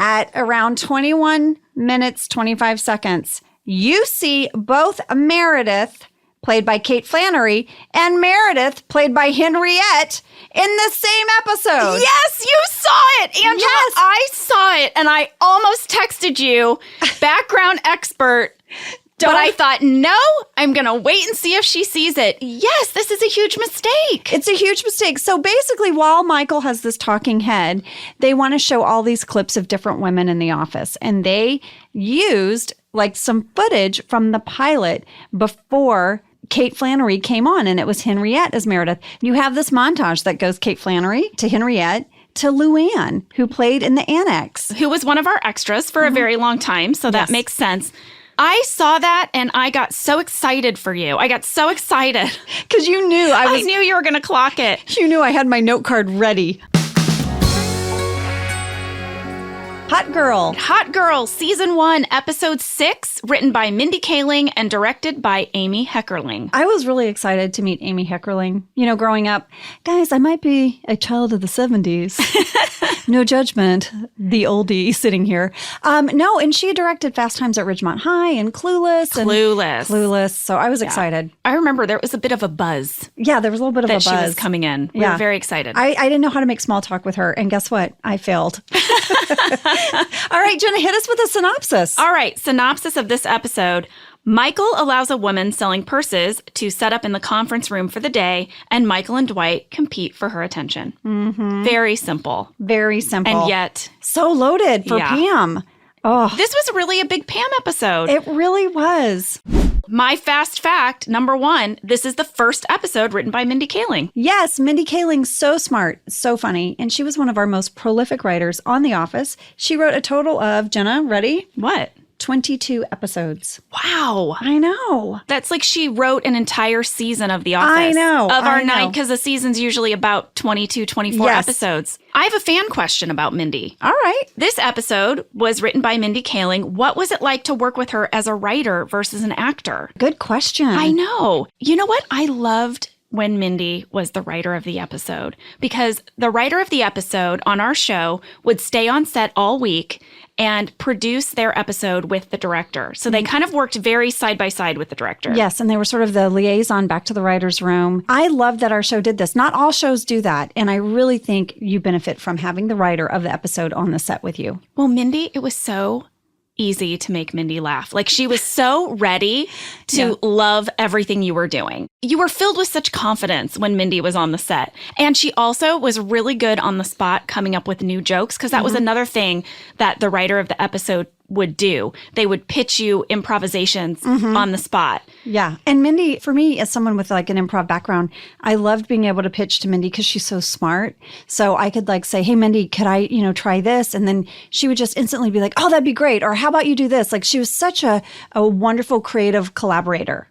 At around 21 minutes, 25 seconds, you see both Meredith, played by Kate Flannery, and Meredith, played by Henriette, in the same episode. Yes, you saw it, Angela. Yes. I saw it, and I almost texted you, background expert. But I thought, no, I'm going to wait and see if she sees it. Yes, this is a huge mistake. It's a huge mistake. So basically, while Michael has this talking head, they want to show all these clips of different women in the office. And they used like some footage from the pilot before Kate Flannery came on, and it was Henriette as Meredith. You have this montage that goes Kate Flannery to Henriette to Luann, who played in the Annex. Who was one of our extras for a very long time, so that makes sense. I saw that and I got so excited for you. I got so excited. Because you knew I knew you were going to clock it. You knew I had my note card ready. Hot Girl. Hot Girl, Season 1, Episode 6, written by Mindy Kaling and directed by Amy Heckerling. I was really excited to meet Amy Heckerling. You know, growing up, guys, I might be a child of the 70s. No judgment, the oldie sitting here. No, and she directed Fast Times at Ridgemont High and Clueless. Clueless. So I was excited. I remember there was a bit of a buzz. Yeah, there was a little bit of a buzz. That she was coming in. We were very excited. I didn't know how to make small talk with her. And guess what? I failed. All right, Jenna, hit us with a synopsis. All right, synopsis of this episode. Michael allows a woman selling purses to set up in the conference room for the day, and Michael and Dwight compete for her attention. Mm-hmm. Very simple. Very simple. And yet... so loaded for Pam. Oh, this was really a big Pam episode. It really was. My fast fact, number 1, this is the first episode written by Mindy Kaling. Yes, Mindy Kaling, so smart, so funny. And she was one of our most prolific writers on The Office. She wrote a total of, Jenna, ready? What? 22 episodes. Wow. I know. That's like she wrote an entire season of The Office. I know. Of our 9, because the season's usually about 22, 24 episodes. I have a fan question about Mindy. All right. This episode was written by Mindy Kaling. What was it like to work with her as a writer versus an actor? Good question. I know. You know what? I loved when Mindy was the writer of the episode, because the writer of the episode on our show would stay on set all week and produce their episode with the director. So they kind of worked very side by side with the director. Yes, and they were sort of the liaison back to the writer's room. I love that our show did this. Not all shows do that, and I really think you benefit from having the writer of the episode on the set with you. Well, Mindy, it was so easy to make Mindy laugh. Like, she was so ready to love everything you were doing. You were filled with such confidence when Mindy was on the set. And she also was really good on the spot coming up with new jokes, because that was another thing that the writer of the episode would do. They would pitch you improvisations on the spot. Yeah. And Mindy, for me, as someone with like an improv background, I loved being able to pitch to Mindy because she's so smart. So I could like say, hey, Mindy, could I, try this? And then she would just instantly be like, oh, that'd be great. Or how about you do this? Like, she was such a wonderful creative collaborator.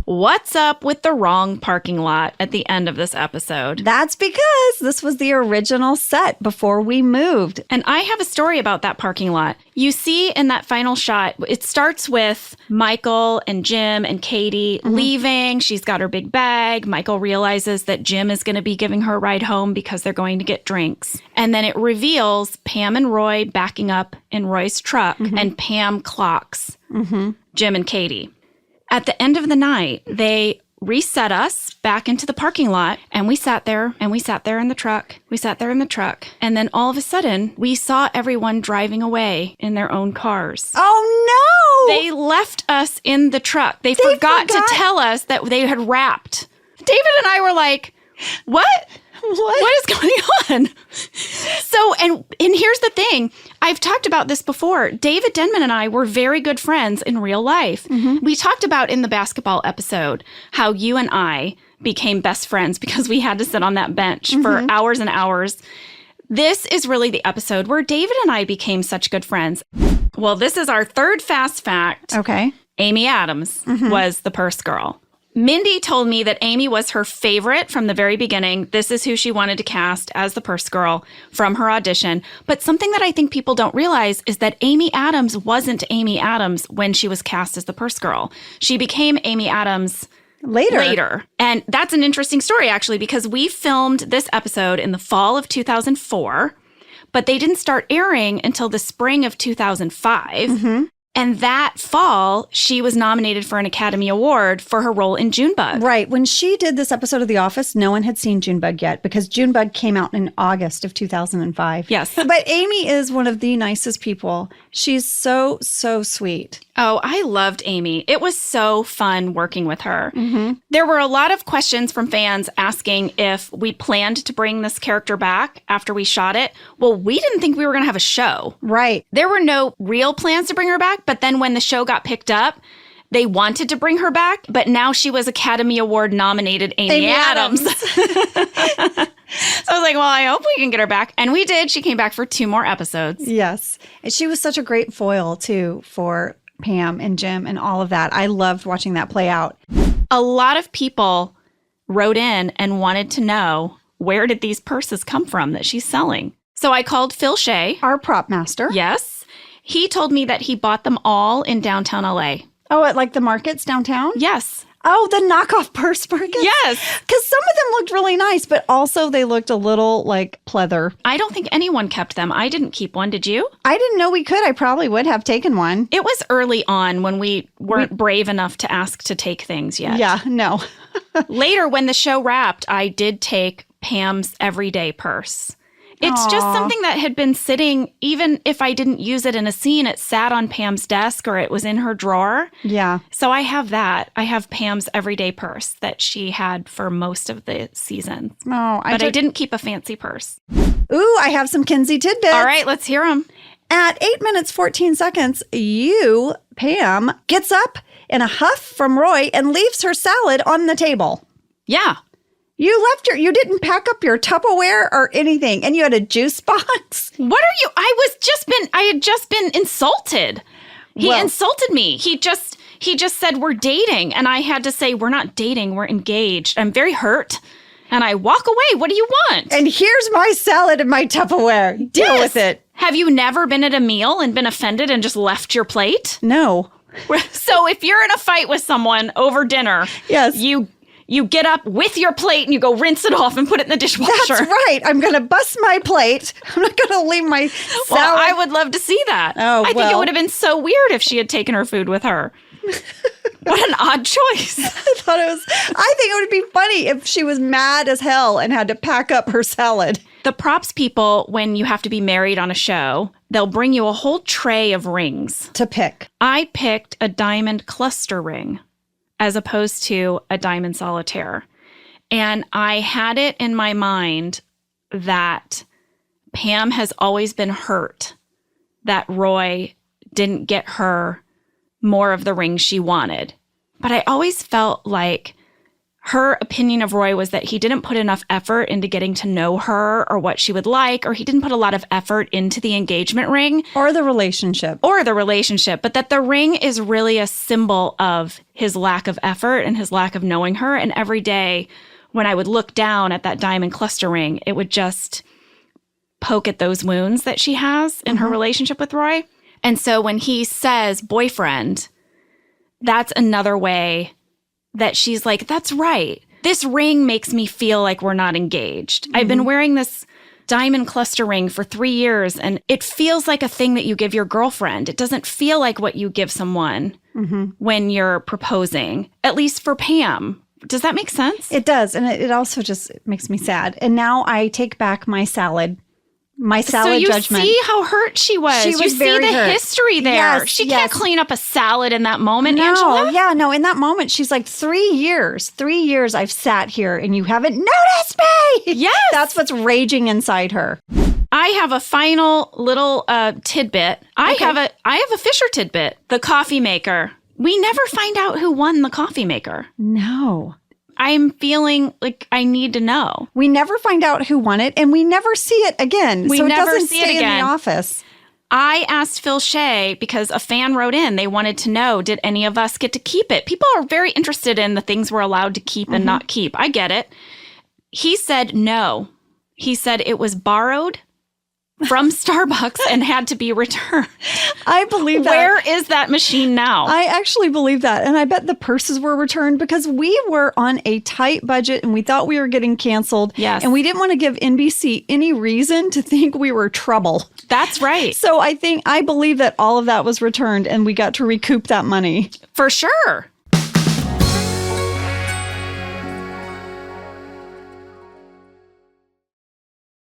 What's up with the wrong parking lot at the end of this episode? That's because this was the original set before we moved. And I have a story about that parking lot. You see in that final shot, it starts with Michael and Jim and Katie leaving. She's got her big bag. Michael realizes that Jim is going to be giving her a ride home because they're going to get drinks. And then it reveals Pam and Roy backing up in Roy's truck, and Pam clocks Jim and Katie. At the end of the night, they reset us back into the parking lot, and we sat there, and we sat there in the truck. We sat there in the truck. And then all of a sudden, we saw everyone driving away in their own cars. Oh, no! They left us in the truck. They forgot to tell us that they had wrapped. David and I were like, what? What is going on? So, and here's the thing. I've talked about this before. David Denman and I were very good friends in real life. We talked about in the basketball episode how you and I became best friends because we had to sit on that bench for hours and hours. This is really the episode where David and I became such good friends. Well, this is our third fast fact. Okay. Amy Adams was the purse girl. Mindy told me that Amy was her favorite from the very beginning. This is who she wanted to cast as the purse girl from her audition. But something that I think people don't realize is that Amy Adams wasn't Amy Adams when she was cast as the purse girl. She became Amy Adams later. And that's an interesting story, actually, because we filmed this episode in the fall of 2004. but they didn't start airing until the spring of 2005. Mm-hmm. And that fall, she was nominated for an Academy Award for her role in Junebug. Right. When she did this episode of The Office, no one had seen Junebug yet because Junebug came out in August of 2005. Yes. But Amy is one of the nicest people. She's so, so sweet. Oh, I loved Amy. It was so fun working with her. Mm-hmm. There were a lot of questions from fans asking if we planned to bring this character back after we shot it. Well, we didn't think we were going to have a show. Right. There were no real plans to bring her back, but then when the show got picked up, they wanted to bring her back, but now she was Academy Award nominated Amy Adams. So I was like, well, I hope we can get her back. And we did. She came back for 2 more episodes. Yes. And she was such a great foil, too, for Pam and Jim and all of that. I loved watching that play out. A lot of people wrote in and wanted to know, where did these purses come from that she's selling? So I called Phil Shea. Our prop master. Yes. He told me that he bought them all in downtown LA. Oh, at like the markets downtown? Yes. Oh, the knockoff purse markets? Yes. Because some of them looked really nice, but also they looked a little like pleather. I don't think anyone kept them. I didn't keep one. Did you? I didn't know we could. I probably would have taken one. It was early on when we weren't brave enough to ask to take things yet. Yeah, no. Later, when the show wrapped, I did take Pam's everyday purse. It's just something that had been sitting, even if I didn't use it in a scene, it sat on Pam's desk or it was in her drawer. Yeah. So I have that. I have Pam's everyday purse that she had for most of the season. Oh, I didn't keep a fancy purse. Ooh, I have some Kinsey tidbits. All right, let's hear them. At 8 minutes, 14 seconds, Pam, gets up in a huff from Roy and leaves her salad on the table. Yeah. You didn't pack up your Tupperware or anything, and you had a juice box. What are you? I had just been insulted. He insulted me. He just said we're dating, and I had to say we're not dating, we're engaged. I'm very hurt, and I walk away. What do you want? And here's my salad and my Tupperware. Deal with it. Have you never been at a meal and been offended and just left your plate? No. So if you're in a fight with someone over dinner, yes, you get up with your plate and you go rinse it off and put it in the dishwasher. That's right. I'm going to bust my plate. I'm not going to leave my salad. Well, I would love to see that. Oh, I think it would have been so weird if she had taken her food with her. What an odd choice. I think it would be funny if she was mad as hell and had to pack up her salad. The props people, when you have to be married on a show, they'll bring you a whole tray of rings. To pick. I picked a diamond cluster ring as opposed to a diamond solitaire. And I had it in my mind that Pam has always been hurt that Roy didn't get her more of the rings she wanted. But I always felt like her opinion of Roy was that he didn't put enough effort into getting to know her or what she would like, or he didn't put a lot of effort into the engagement ring. Or the relationship. But that the ring is really a symbol of his lack of effort and his lack of knowing her. And every day when I would look down at that diamond cluster ring, it would just poke at those wounds that she has in her relationship with Roy. And so when he says boyfriend, that's another way that she's like, that's right. This ring makes me feel like we're not engaged. I've been wearing this diamond cluster ring for 3 years, and it feels like a thing that you give your girlfriend. It doesn't feel like what you give someone when you're proposing, at least for Pam. Does that make sense? It does. And it also just makes me sad. And now I take back my salad. My salad judgment. So you see how hurt she was. She was you see very the hurt. history there. Yes, she can't clean up a salad in that moment, No, Angela. yeah, no. In that moment, she's like, 3 years. 3 years I've sat here and you haven't noticed me. Yes. That's what's raging inside her. I have a final little tidbit. I have a Fischer tidbit. The coffee maker. We never find out who won the coffee maker. No. I'm feeling like I need to know. We never find out who won it, and we never see it again. We so it never doesn't see it stay again. in the office. I asked Phil Shea because a fan wrote in. They wanted to know, did any of us get to keep it? People are very interested in the things we're allowed to keep and not keep. I get it. He said no. He said it was borrowed from Starbucks and had to be returned. I believe that. Where is that machine now? I actually believe that. And I bet the purses were returned because we were on a tight budget and we thought we were getting canceled. Yes. And we didn't want to give NBC any reason to think we were trouble. That's right. So I believe that all of that was returned and we got to recoup that money. For sure.